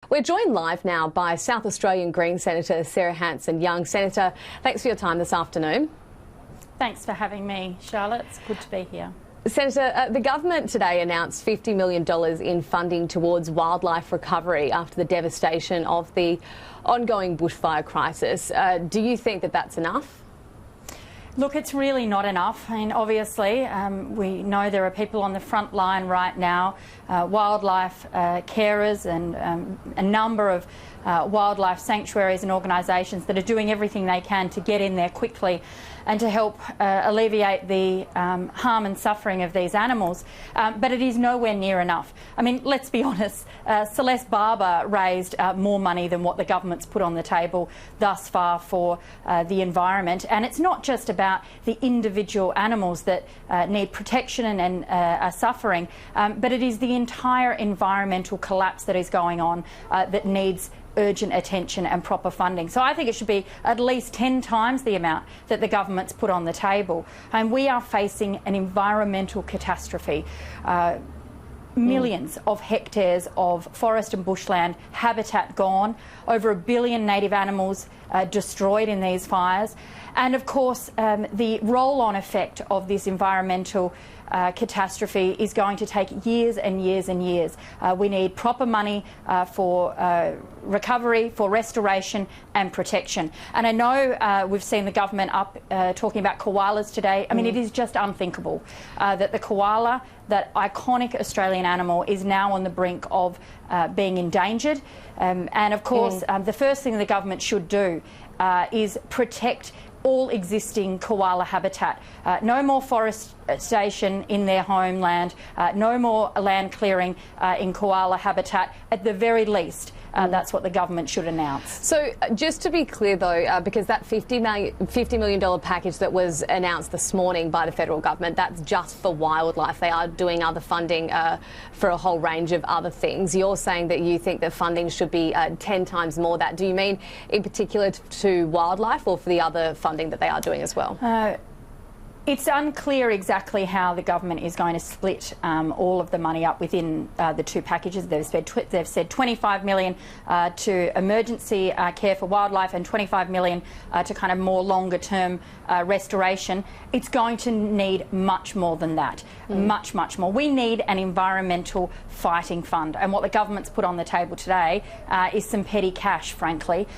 We're joined live now by South Australian Green Senator Sarah Hanson-Young. Senator, thanks for your time this afternoon. Thanks for having me, Charlotte. It's good to be here. Senator, the government today announced $50 million in funding towards wildlife recovery after the devastation of the ongoing bushfire crisis. Do you think that that's enough? Look, it's really not enough. I mean, obviously, we know there are people on the front line right now, wildlife carers and a number of wildlife sanctuaries and organisations that are doing everything they can to get in there quickly and to help alleviate the harm and suffering of these animals. But it is nowhere near enough. I mean, let's be honest, Celeste Barber raised more money than what the government's put on the table thus far for the environment. And it's not just about the individual animals that need protection and are suffering, but it is the entire environmental collapse that is going on that needs urgent attention and proper funding. So I think it should be at least 10 times the amount that the government's put on the table. And we are facing an environmental catastrophe. Millions of hectares of forest and bushland habitat gone, over 1 billion native animals destroyed in these fires. And of course, the roll-on effect of this environmental catastrophe is going to take years and years and years. We need proper money for recovery, for restoration and protection. And I know we've seen the government up talking about koalas today. I mean, it is just unthinkable that the koala, that iconic Australian animal, is now on the brink of being endangered. And of course, the first thing the government should do is protect all existing koala habitat. No more forestation in their homeland, no more land clearing in koala habitat. At the very least, that's what the government should announce. So just to be clear though, because that $50 million package that was announced this morning by the federal government, that's just for wildlife. They are doing other funding for a whole range of other things. You're saying that you think that funding should be 10 times more that. Do you mean in particular to wildlife or for the other funding that they are doing as well? It's unclear exactly how the government is going to split all of the money up within the two packages. They've said $25 million to emergency care for wildlife and $25 million to kind of more longer-term restoration. It's going to need much more than that, much more. We need an environmental fighting fund, and what the government's put on the table today is some petty cash, frankly.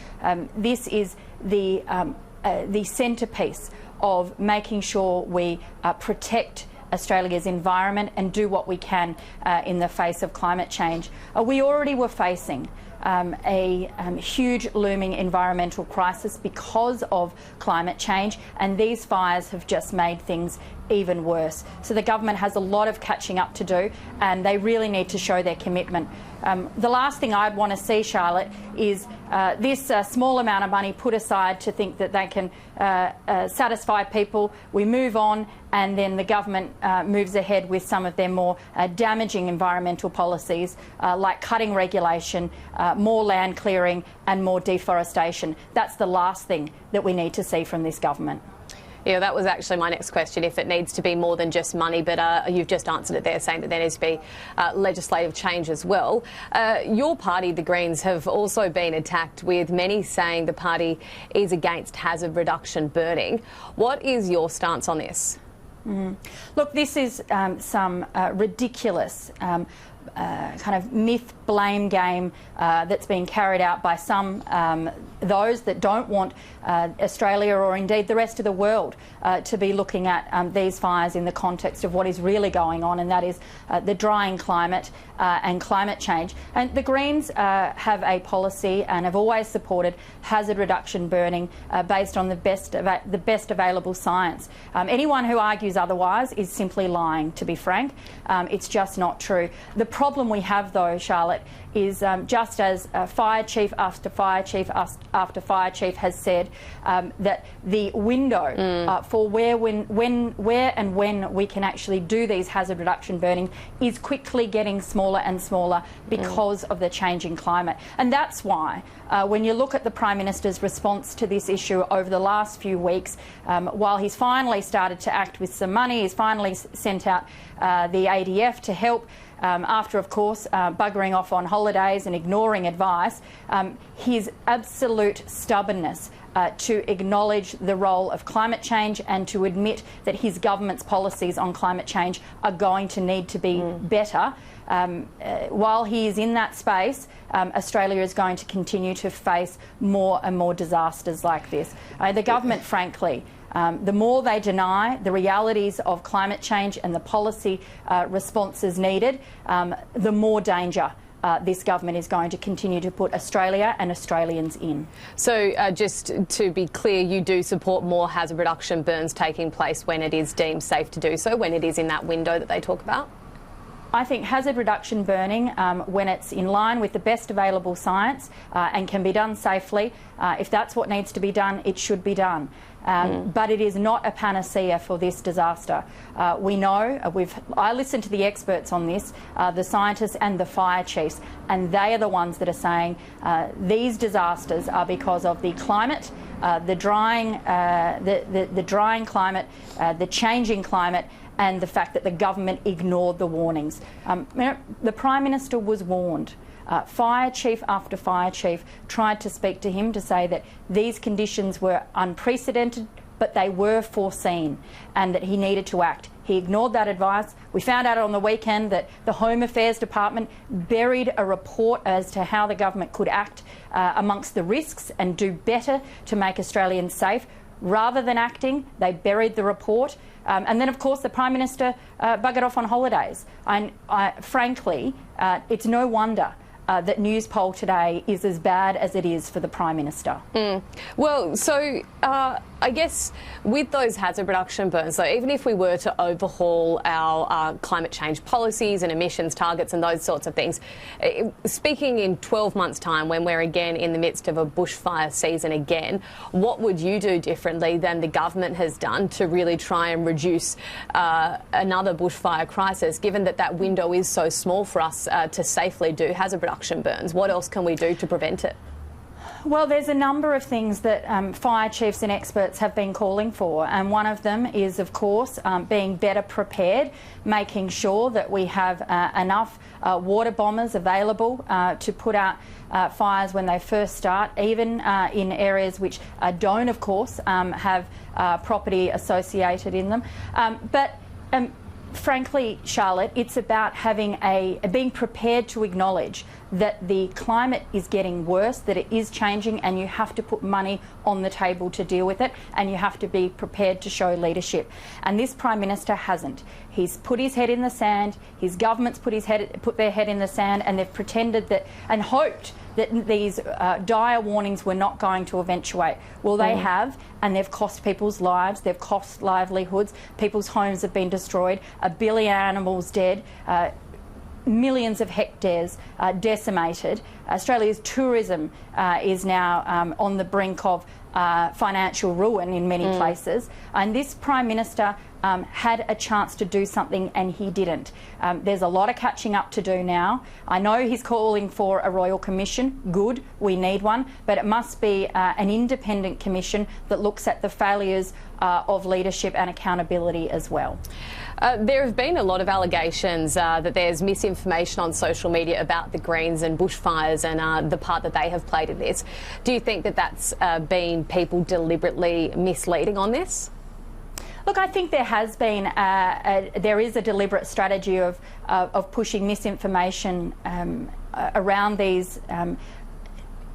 This is the centrepiece of making sure we protect Australia's environment and do what we can in the face of climate change. We already were facing a huge looming environmental crisis because of climate change, and these fires have just made things even worse. So the government has a lot of catching up to do, and they really need to show their commitment. The last thing I'd want to see, Charlotte, is this small amount of money put aside to think that they can satisfy people. We move on, and then the government moves ahead with some of their more damaging environmental policies, like cutting regulation, more land clearing and more deforestation. That's the last thing that we need to see from this government. Yeah, that was actually my next question, if it needs to be more than just money, but you've just answered it there, saying that there needs to be legislative change as well. Your party, the Greens, have also been attacked, with many saying the party is against hazard reduction burning. What is your stance on this? Look, this is some ridiculous kind of myth blame game that's being carried out by some those that don't want Australia, or indeed the rest of the world, to be looking at these fires in the context of what is really going on, and that is the drying climate and climate change. And the Greens have a policy and have always supported hazard reduction burning based on the best available science. Anyone who argues otherwise is simply lying, to be frank. It's just not true. The problem we have, though, Charlotte, is just as fire chief after fire chief after fire chief has said, that the window for where and when we can actually do these hazard reduction burning is quickly getting smaller and smaller because of the changing climate. And that's why when you look at the Prime Minister's response to this issue over the last few weeks, while he's finally started to act with some money, he's finally sent out the ADF to help, after, of course, buggering off on holidays and ignoring advice, his absolute stubbornness to acknowledge the role of climate change and to admit that his government's policies on climate change are going to need to be better. While he is in that space, Australia is going to continue to face more and more disasters like this. The government, frankly, the more they deny the realities of climate change and the policy responses needed, the more danger this government is going to continue to put Australia and Australians in. So just to be clear, you do support more hazard reduction burns taking place when it is deemed safe to do so, when it is in that window that they talk about? I think hazard reduction burning, when it's in line with the best available science and can be done safely, if that's what needs to be done, it should be done. But it is not a panacea for this disaster. We know, I listened to the experts on this, the scientists and the fire chiefs, and they are the ones that are saying these disasters are because of the climate, the drying climate, the changing climate, and the fact that the government ignored the warnings. The Prime Minister was warned. Fire chief after fire chief tried to speak to him to say that these conditions were unprecedented, but they were foreseen and that he needed to act. He ignored that advice. We found out on the weekend that the Home Affairs Department buried a report as to how the government could act amongst the risks and do better to make Australians safe. Rather than acting, they buried the report. And then, of course, the Prime Minister buggered off on holidays. Frankly, it's no wonder that Newspoll today is as bad as it is for the Prime Minister. Well, so I guess with those hazard reduction burns, so even if we were to overhaul our climate change policies and emissions targets and those sorts of things, speaking in 12 months' time when we're again in the midst of a bushfire season again, what would you do differently than the government has done to really try and reduce another bushfire crisis, given that that window is so small for us to safely do hazard reduction burns? What else can we do to prevent it? Well, there's a number of things that fire chiefs and experts have been calling for, and one of them is, of course, being better prepared, making sure that we have enough water bombers available to put out fires when they first start, even in areas which don't, of course, have property associated in them. Frankly, Charlotte, it's about being prepared to acknowledge that the climate is getting worse, that it is changing, and you have to put money on the table to deal with it, and you have to be prepared to show leadership. And this Prime Minister hasn't. He's put his head in the sand, his government's put their head in the sand, and they've pretended that and hoped that these dire warnings were not going to eventuate. Well, they have, and they've cost people's lives, they've cost livelihoods, people's homes have been destroyed, 1 billion animals dead, millions of hectares decimated. Australia's tourism is now on the brink of financial ruin in many places, and this Prime Minister had a chance to do something and he didn't. There's a lot of catching up to do now. I know he's calling for a royal commission. Good, we need one, but it must be an independent commission that looks at the failures of leadership and accountability as well. There have been a lot of allegations that there's misinformation on social media about the Greens and bushfires and the part that they have played in this. Do you think that that's been people deliberately misleading on this? Look, I think there has been there is a deliberate strategy of pushing misinformation around these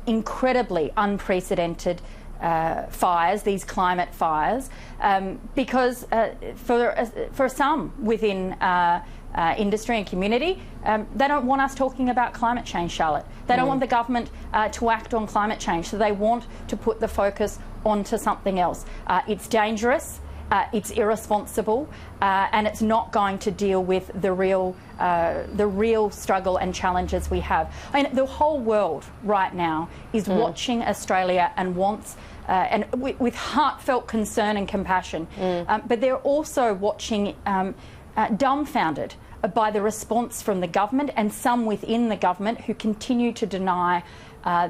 incredibly unprecedented fires, these climate fires, because for some within industry and community, they don't want us talking about climate change, Charlotte. They don't want the government to act on climate change, so they want to put the focus onto something else. It's dangerous. It's irresponsible, and it's not going to deal with the real struggle and challenges we have. I mean, the whole world right now is watching Australia and wants, and with heartfelt concern and compassion, but they're also watching dumbfounded by the response from the government and some within the government who continue to deny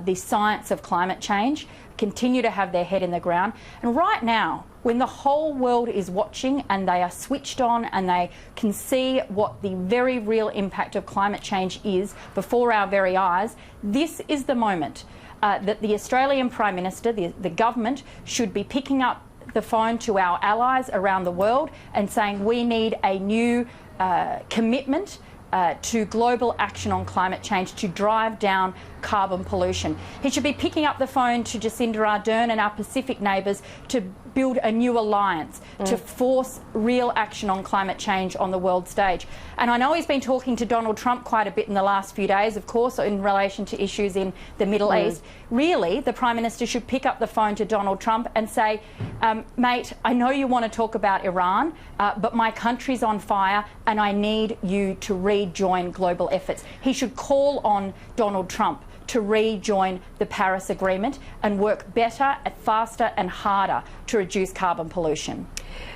the science of climate change, continue to have their head in the ground. And right now, when the whole world is watching and they are switched on and they can see what the very real impact of climate change is before our very eyes, this is the moment that the Australian Prime Minister, the government, should be picking up the phone to our allies around the world and saying we need a new commitment to global action on climate change to drive down carbon pollution. He should be picking up the phone to Jacinda Ardern and our Pacific neighbours to build a new alliance to force real action on climate change on the world stage. And I know he's been talking to Donald Trump quite a bit in the last few days, of course, in relation to issues in the Middle East. Really, the Prime Minister should pick up the phone to Donald Trump and say, mate, I know you want to talk about Iran, but my country's on fire and I need you to rejoin global efforts. He should call on Donald Trump to rejoin the Paris Agreement and work better, faster and harder to reduce carbon pollution.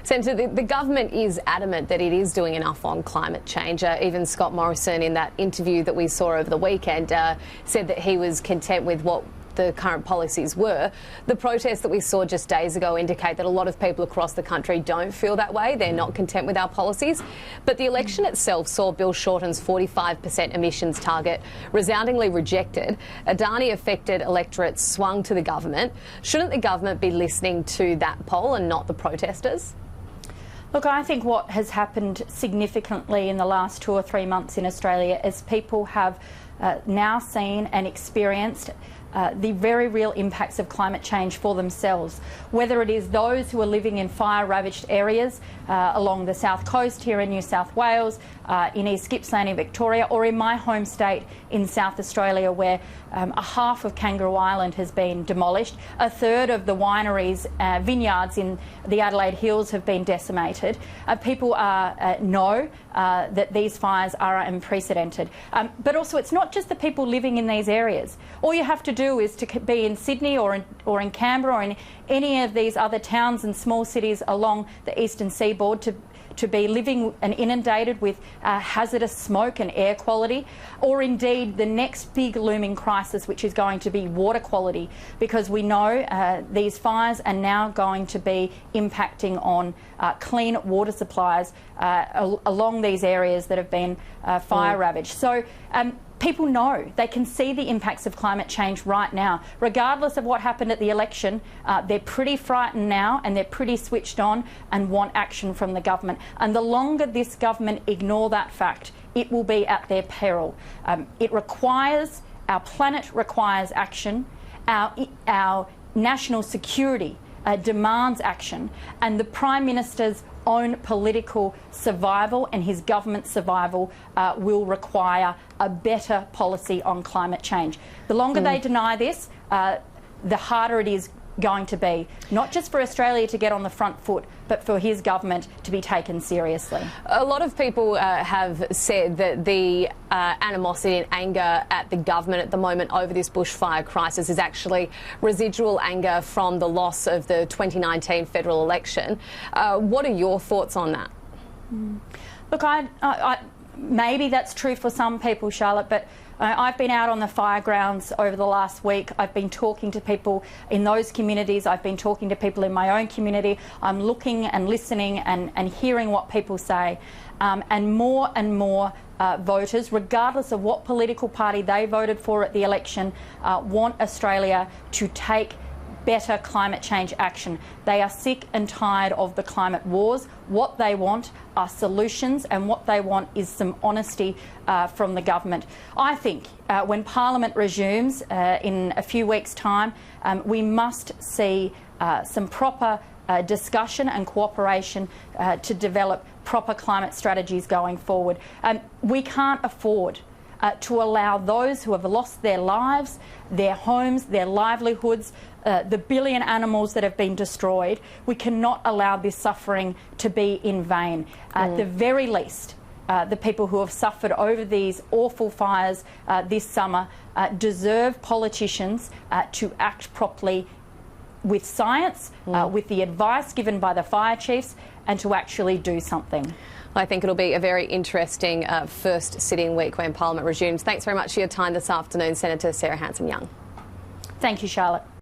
Senator, the government is adamant that it is doing enough on climate change. Even Scott Morrison, in that interview that we saw over the weekend, said that he was content with what the current policies were. The protests that we saw just days ago indicate that a lot of people across the country don't feel that way. They're not content with our policies. But the election itself saw Bill Shorten's 45% emissions target resoundingly rejected. Adani-affected electorates swung to the government. Shouldn't the government be listening to that poll and not the protesters? Look, I think what has happened significantly in the last 2 or 3 months in Australia is people have now seen and experienced the very real impacts of climate change for themselves, whether it is those who are living in fire-ravaged areas along the south coast here in New South Wales, in East Gippsland in Victoria, or in my home state in South Australia, where a half of Kangaroo Island has been demolished. A third of the wineries, vineyards in the Adelaide Hills have been decimated. People know that these fires are unprecedented. But also, it's not just the people living in these areas. All you have to do is to be in Sydney or in Canberra or in any of these other towns and small cities along the eastern seaboard to be living and inundated with hazardous smoke and air quality, or indeed the next big looming crisis, which is going to be water quality, because we know these fires are now going to be impacting on clean water supplies along these areas that have been fire ravaged. So people know, they can see the impacts of climate change right now. Regardless of what happened at the election, they're pretty frightened now and they're pretty switched on and want action from the government. And the longer this government ignore that fact, it will be at their peril. Our planet requires action, our national security demands action, and the Prime Minister's own political survival and his government's survival will require a better policy on climate change. The longer they deny this, the harder it is going to be, not just for Australia to get on the front foot, but for his government to be taken seriously. A lot of people have said that the animosity and anger at the government at the moment over this bushfire crisis is actually residual anger from the loss of the 2019 federal election. What are your thoughts on that? Look, maybe that's true for some people, Charlotte, but I've been out on the fire grounds over the last week. I've been talking to people in those communities. I've been talking to people in my own community. I'm looking and listening and hearing what people say. And more voters, regardless of what political party they voted for at the election, want Australia to take better climate change action. They are sick and tired of the climate wars. What they want are solutions, and what they want is some honesty from the government. I think when Parliament resumes in a few weeks' time, we must see some proper discussion and cooperation to develop proper climate strategies going forward. We can't afford to allow those who have lost their lives, their homes, their livelihoods, the billion animals that have been destroyed. We cannot allow this suffering to be in vain. At the very least, the people who have suffered over these awful fires this summer deserve politicians to act properly with science, with the advice given by the fire chiefs, and to actually do something. I think it'll be a very interesting first sitting week when Parliament resumes. Thanks very much for your time this afternoon, Senator Sarah Hanson-Young. Thank you, Charlotte.